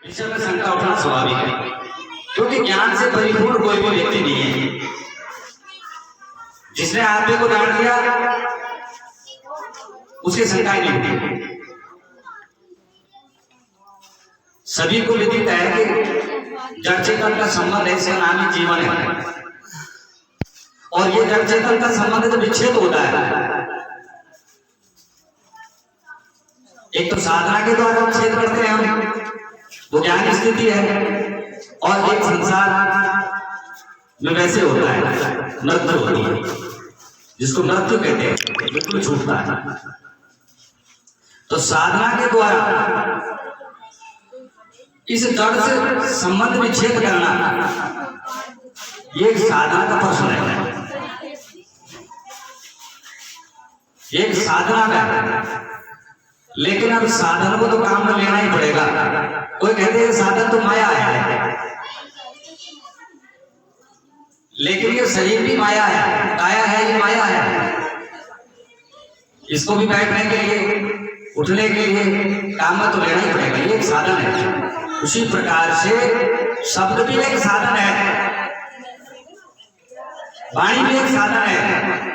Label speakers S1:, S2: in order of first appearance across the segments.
S1: विषय में शंका उठना स्वाभाविक है, क्योंकि ज्ञान से परिपूर्ण कोई भी व्यक्ति नहीं है। जिसने आत्मा को जान लिया उसकी शंका नहीं होती। सभी को विदित है कि जड़ चेतन का संबंध है, इसका नाम ही जीवन है। और ये जड़ चेतन का संबंध जब विच्छेद होता है, एक तो साधना के द्वारा विच्छेद करते हैं हम, वो ज्ञान स्थिति है, और एक संसार में वैसे होता है, मृत्यु होती है, जिसको मृत्यु कहते हैं, बिल्कुल छूटता है। तो साधना के द्वारा इस जड़ से संबंध विच्छेद करना, ये एक साधना का प्रश्न है, एक साधना का। लेकिन अब साधन को तो काम में लेना ही पड़ेगा। कोई कहते हैं साधन तो माया है, लेकिन ये शरीर भी माया है, काया है, ये माया है। इसको भी बैठने के लिए, उठने के लिए काम में तो लेना ही पड़ेगा, ये एक साधन है। उसी प्रकार से शब्द भी एक साधन है, वाणी भी एक साधन है।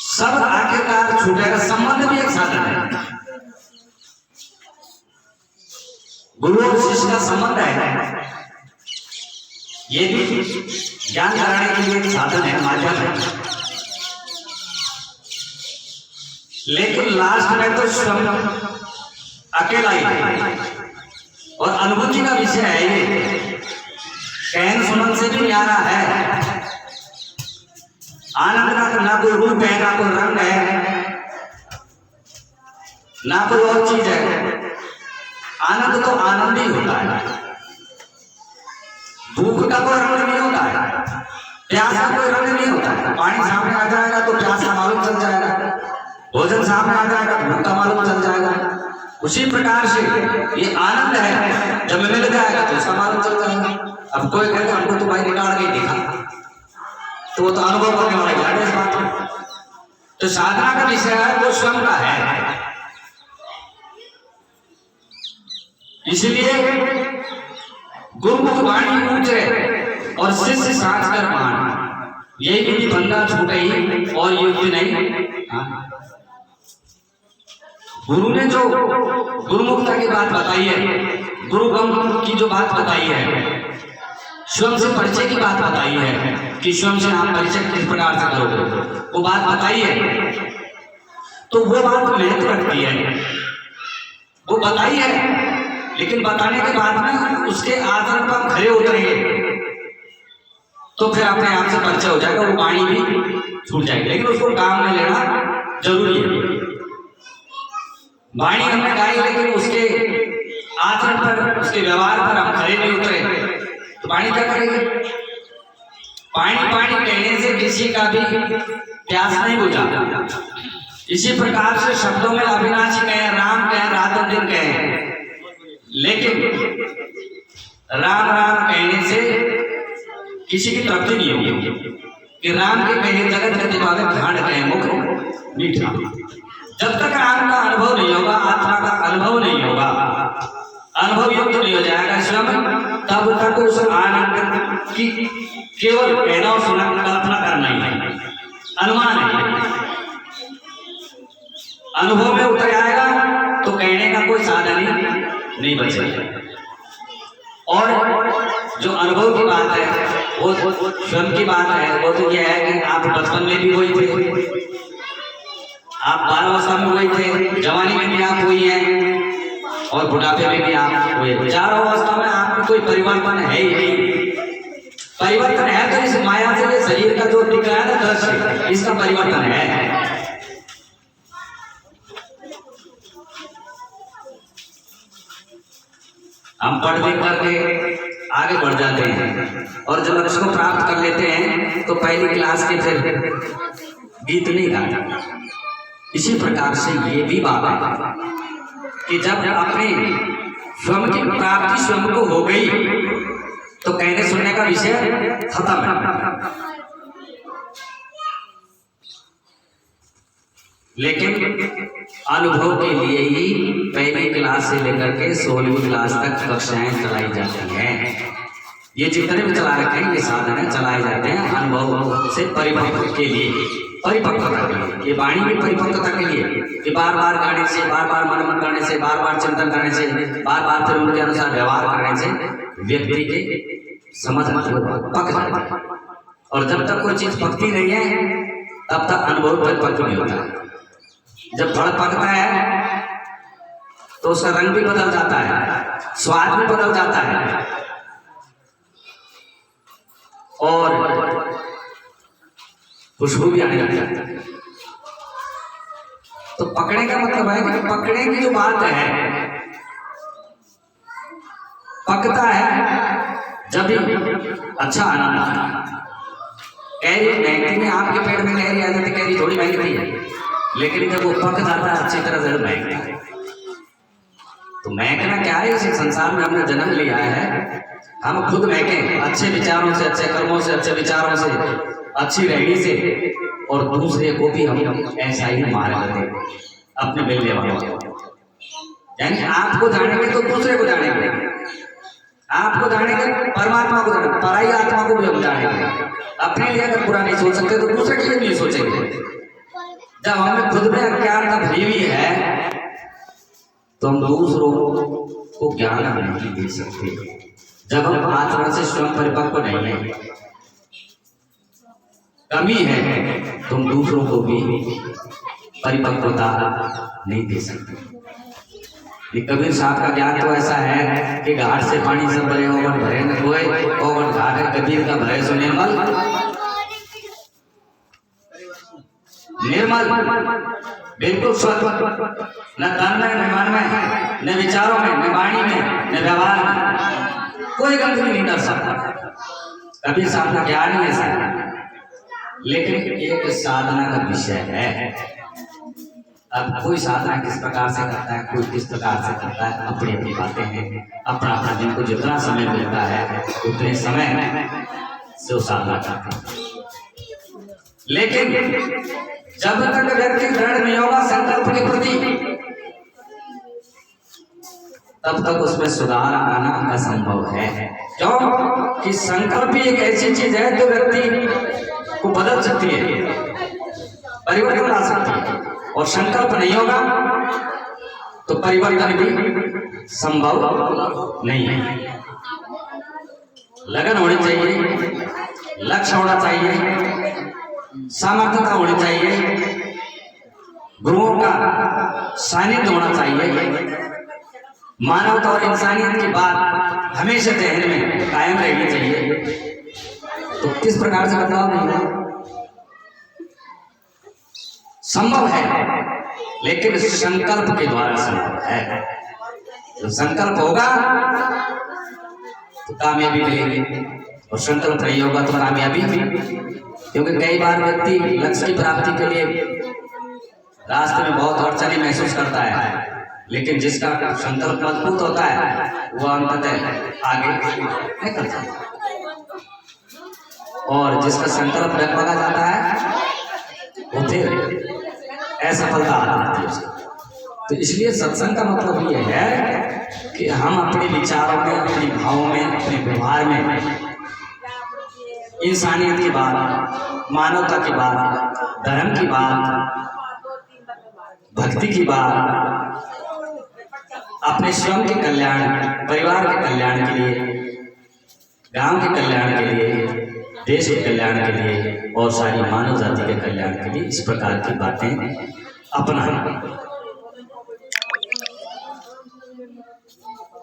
S1: सब आखिरकार छूटेगा, संबंध भी एक साधन है। गुरु और शिष्य का संबंध है, ये भी ज्ञान कराने के लिए एक साधन है, माध्यम है। लेकिन लास्ट में तो स्वयं अकेला ही है, और अनुभूति का विषय है ये। कहन सुनन से भी न्यारा है। आनंद का तो ना कोई रूप है, ना कोई रंग है, ना कोई और चीज है। आनंद तो आनंद ही होता है। भूख का कोई रंग नहीं होता है, प्यास का कोई रंग नहीं होता है। पानी सामने आ जाएगा तो प्यास का मालूम चल जाएगा, भोजन सामने आ जाएगा भूख का मालूम चल जाएगा। उसी प्रकार से ये आनंद है, जब मिल जाएगा तो उसका मालूम चल जाएगा। अब कोई कहता हमको तो भाई निकाल के दिखा, तो वो तो अनुभव करने वाला ज्ञान इस बात में। तो साधना का विषय है वो स्वयं का है। इसलिए गुरुमुख वाणी ऊंचे और शिष्य साथ कर मान, यही भी बंदा छूटे ही और युक्ति नहीं। गुरु ने जो गुरुमुखता की बात बताई है, गुरुगम की जो बात बताई है, स्वयं से परिचय की बात बताई है कि स्वयं से आप परिचय किस प्रकार से करोगे, वो बात बताई है। तो वो बात महत्व रखती है, वो बताई है, लेकिन बताने के बाद में उसके आचरण पर खड़े उतरेंगे तो फिर अपने आप से परिचय हो जाएगा, वो वाणी भी छूट जाएगी। लेकिन उसको काम में लेना जरूरी है। वाणी हमने गाई, लेकिन उसके आचरण पर, उसके व्यवहार पर हम खड़े नहीं उतरे तो वाणी क्या करेगी? पानी पानी कहने से किसी का भी प्यास नहीं बुझा। इसी प्रकार से शब्दों में अविनाशी कहें, राम कहें, रात और दिन कहें, लेकिन राम राम कहने से किसी की तृप्ति नहीं होगी कि राम के कहे जगत गति पावे, खांड कहे मुख मीठा। जब तक राम का अनुभव नहीं होगा, आत्मा का अनुभव नहीं होगा, अनुभव युक्त नहीं हो जाएगा स्वयं, तब तक उस आनंद की केवल कहना और सुना, कल्पना करना ही है, अनुमान है। अनुभव में उतर आएगा तो कहने का कोई साधन ही नहीं बचेगा। और जो अनुभव की बात है वो स्वयं की बात है। वो तो यह है कि आप बचपन में भी वही थे, आप बालावस्था में वही थे, जवानी में भी आप वही हैं, और बुढ़ापे में भी आप वही। चारों अवस्था में आपको कोई परिवर्तन है ही नहीं। परिवर्तन है तो इस माया से ये शरीर का जो दिख रहा है ना दृश्य, इसका परिवर्तन है। हम पढ़ लिख करके आगे बढ़ जाते हैं, और जब लक्ष्य को प्राप्त कर लेते हैं तो पहली क्लास के फिर गीत नहीं गाता। इसी प्रकार से ये भी बात है कि जब अपने स्वयं की प्राप्ति स्वयं को हो गई तो कहने सुनने का विषय खत्म है। लेकिन अनुभव के लिए ही पहली क्लास से लेकर के 16वीं क्लास तक कक्षाएं चलाई जाती हैं। ये जितने भी चला रखे हैं ये साधन चलाए जाते हैं अनुभव से परिपक्व के लिए, परिपक्वता के लिए। ये वाणी भी परिपक्वता के लिए कि बार बार गाने से, बार बार मनन करने से, बार बार चिंतन करने से, बार बार फिर उनके अनुसार व्यवहार करने से व्यक्ति के समझ पक जाता है। और जब तक कोई चीज पकती नहीं है तब तक अनुभव परिपक्व नहीं होता है। जब फल पकता है तो उसका रंग भी बदल जाता है, स्वाद भी बदल जाता है और खुशबू भी आने लगती है। तो पकड़ने का मतलब है कि पकड़ने की जो बात है, पकता है जब अच्छा आनंद आता है। कैरी महंगी में आपके पेट में कैरी आ जाती, कैरी थोड़ी महंगी है, लेकिन जब वो पक जाता है अच्छी तरह से महंगा है। तो महकना क्या है? इस संसार में हमने जन्म लिया है, हम खुद महके अच्छे विचारों से, अच्छे कर्मों से, अच्छे विचारों से, अच्छी रहनी से, और दूसरे को भी हम ऐसा ही मार्ग दें अपने मिलने वालों को। यानी आपको जानेंगे तो दूसरे को जानेंगे, आपको जानेंगे परमात्मा को जानेंगे, पराई आत्मा को भी हम जानेंगे। अपने लिए अगर बुरा नहीं सोच सकते तो दूसरे के लिए नहीं सोचेंगे। जब हमें खुद में अज्ञानता भरी हुई है तो हम दूसरों को ज्ञान नहीं दे सकते। जब हम आचरण से स्वयं परिपक्व नहीं है, कमी है, तो हम दूसरों को भी परिपक्वता नहीं दे सकते। कबीर साहब का ज्ञान तो ऐसा है कि घाट से पानी सब भरे ओवन भरे न कोय, ओवन घाट है कबीर का भरे सो निर्मल, निर्मल बिल्कुल स्वच्छ, न तन में, न मन में, न विचारों में, न वाणी में, न व्यवहार में कोई गंदगी नहीं कर सकता। कबीर साहब का ज्ञान ही ऐसा है। लेकिन एक साधना का विषय है। अब कोई साधना किस प्रकार से करता है, कोई किस प्रकार से करता है, अपनी अपनी बातें हैं। अपना अपना दिन को जितना समय मिलता है उतने समय से वो साधना करता है। लेकिन जब तक व्यक्ति दृढ़ नहीं होगा संकल्प के प्रति, तब तक उसमें सुधार आना असंभव है। क्यों कि संकल्प ही एक ऐसी चीज है जो व्यक्ति को बदल सकती है, परिवर्तन ला सकती है। और संकल्प नहीं होगा तो परिवर्तन भी संभव नहीं है। लगन होनी चाहिए, लक्ष्य होना चाहिए, सामर्थ्यता होनी चाहिए, गुरुओं का सानिध्य होना चाहिए, मानवता और इंसानियत की बात हमेशा जहन में कायम रहनी चाहिए। तो किस प्रकार से बदलाव नहीं होगा? संभव है, लेकिन संकल्प के द्वारा संभव है। जब संकल्प होगा तो कामयाबी मिलेगी, और संकल्प नहीं होगा तो कामयाबी भी। क्योंकि कई बार व्यक्ति लक्ष्य की प्राप्ति के लिए रास्ते में बहुत अड़चने महसूस करता है, लेकिन जिसका संकल्प मजबूत होता है वह अंततः आगे निकल जाता है, और जिसका संकल्प डगमगा जाता है वो फिर असफलता आती है उसको। तो इसलिए सत्संग का मतलब ये है कि हम अपने विचारों में, अपने भावों में, अपने व्यवहार में इंसानियत की बात, मानवता की बात, धर्म की बात, भक्ति की बात, अपने स्वयं के कल्याण, परिवार के कल्याण के लिए, गांव के कल्याण के लिए, देश के कल्याण के लिए और सारी मानव जाति के कल्याण के लिए इस प्रकार की बातें अपनाएं।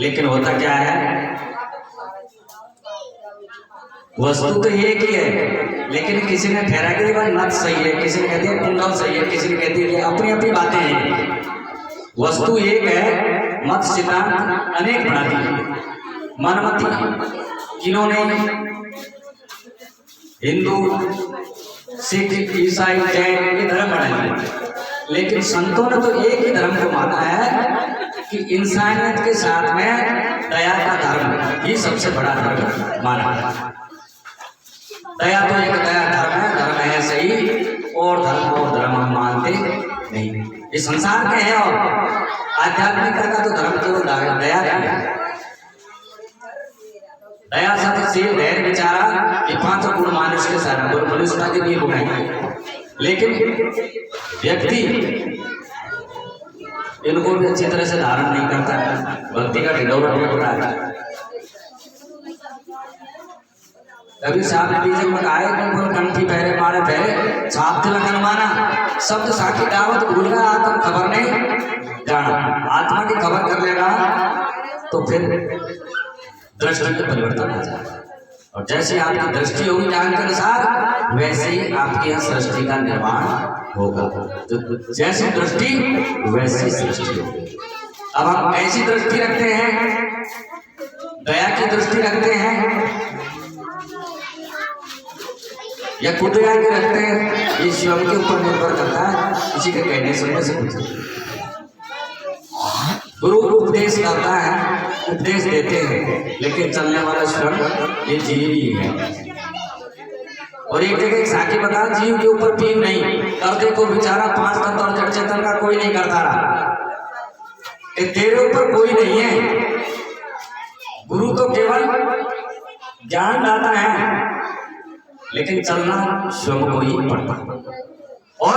S1: लेकिन होता क्या है, वस्तु तो एक ही है, लेकिन किसी ने ठहरा के भाई मत सही है, किसी ने कहती है कुंडल सही है, किसी ने कहती है अपनी अपनी बातें हैं। वस्तु एक है, मत सिद्धांत अनेक बना दिए। मनमति जिन्होंने हिंदू, सिख, ईसाई, जैन ये धर्म बनाए, लेकिन संतों ने तो एक ही धर्म को माना है कि इंसानियत के साथ में दया का धर्म ही सबसे बड़ा धर्म माना है। दया तो एक दया धर्म है, धर्म है सही, और धर्म हम मानते नहीं। ये संसार के हैं और आध्यात्मिकता का तो धर्म केवल दया है। दया सत्यशील धैर्य विचारा ये 5 गुण मनुष्य के सारा गुण मनुष्यता के लिए गुण है, लेकिन व्यक्ति इनको भी अच्छी तरह से धारण नहीं करता है, भक्ति का ढिंढोरा नहीं होता है। कभी साहब बीज में आए कंठी पहरे मारे पहरे छाप तिलक अनुमाना शब्द साखी दावत भूल गया आत्म खबर नहीं जाना। आत्मा की खबर कर लेगा तो फिर दृष्टि में परिवर्तन आ जाएगा, और जैसे आपकी दृष्टि होगी ज्ञान के अनुसार वैसे ही आपके यहाँ सृष्टि का निर्माण होगा। तो जैसी दृष्टि वैसी सृष्टि होगी। अब हम ऐसी दृष्टि रखते हैं, दया की दृष्टि रखते हैं या कुदया के रखते हैं, ये स्वयं के ऊपर निर्भर करता है, किसी के कहने सुनने से कुछ। गुरु उपदेश करता है, उपदेश देते हैं, लेकिन चलने वाला स्वयं ये जीव ही है। और एक जगह एक साखी बता, जीव के ऊपर पीन नहीं कर देखो बेचारा 5 तत्व और जड़ चेतन का कोई नहीं करता रहा, तेरे ऊपर कोई नहीं है। गुरु तो केवल ज्ञान दाता है, लेकिन चलना स्वयं को ही पड़ता है, और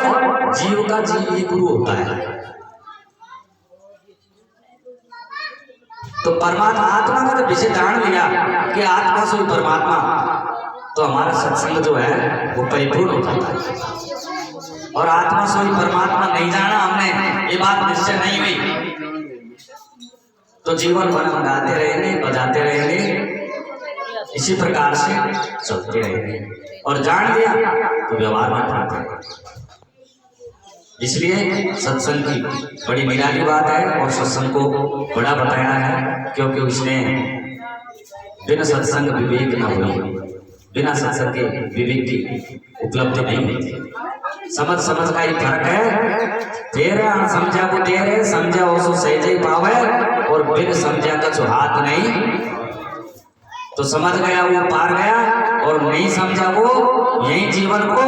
S1: जीव का जीव ही गुरु होता है। तो परमात्मा आत्मा का जब विषय जान लिया कि आत्मा से परमात्मा, तो हमारा सत्संग जो है वो परिपूर्ण हो जाता है। और आत्मा से परमात्मा नहीं जाना हमने, ये बात निश्चय नहीं हुई, तो जीवन भर हम गाते रहेंगे, बजाते रहेंगे, इसी प्रकार से चलते रहेंगे। और जान लिया तो व्यवहार में पाते। इसलिए सत्संग की बड़ी निराली बात है, और सत्संग को बड़ा बताया है, क्योंकि उसने बिना सत्संग विवेक न हुई, बिना सत्संग के विवेक की उपलब्धि नहीं होती। समझ का ही फर्क है। तेरा समझा को तेरे समझा हो सो सहजे पावे, और बिन समझा का जो हाथ नहीं, तो समझ गया वो पार गया, और नहीं समझा वो यही जीवन को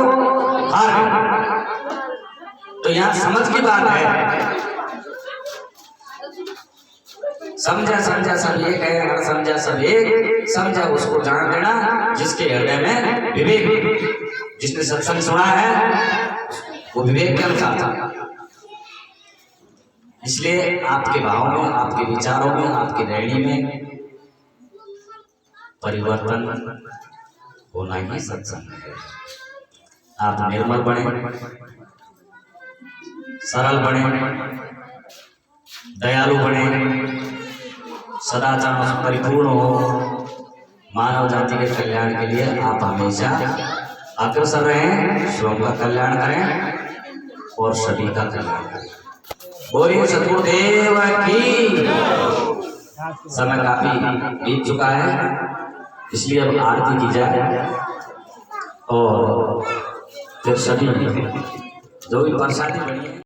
S1: हार गया। तो यहाँ समझ की बात है। समझा सब एक है, अगर समझा सब एक, समझा उसको जान लेना जिसके हृदय में विवेक, जिसने सत्संग सुना है वो विवेक के अनुसार था। इसलिए आपके भाव में, आपके विचारों में, आपकी रहनी में परिवर्तन होना ही सत्संग है। आप निर्मल बने, सरल बने, दयालु बने, सदाचार से परिपूर्ण हो, मानव जाति के कल्याण के लिए आप हमेशा अग्रसर रहें, स्वयं का कल्याण करें और सभी का कल्याण करें। बोलिए सतगुरुदेव की। समय काफी बीत चुका है, इसलिए अब आरती की जाए, और फिर सभी जो भी प्रसादी बनी है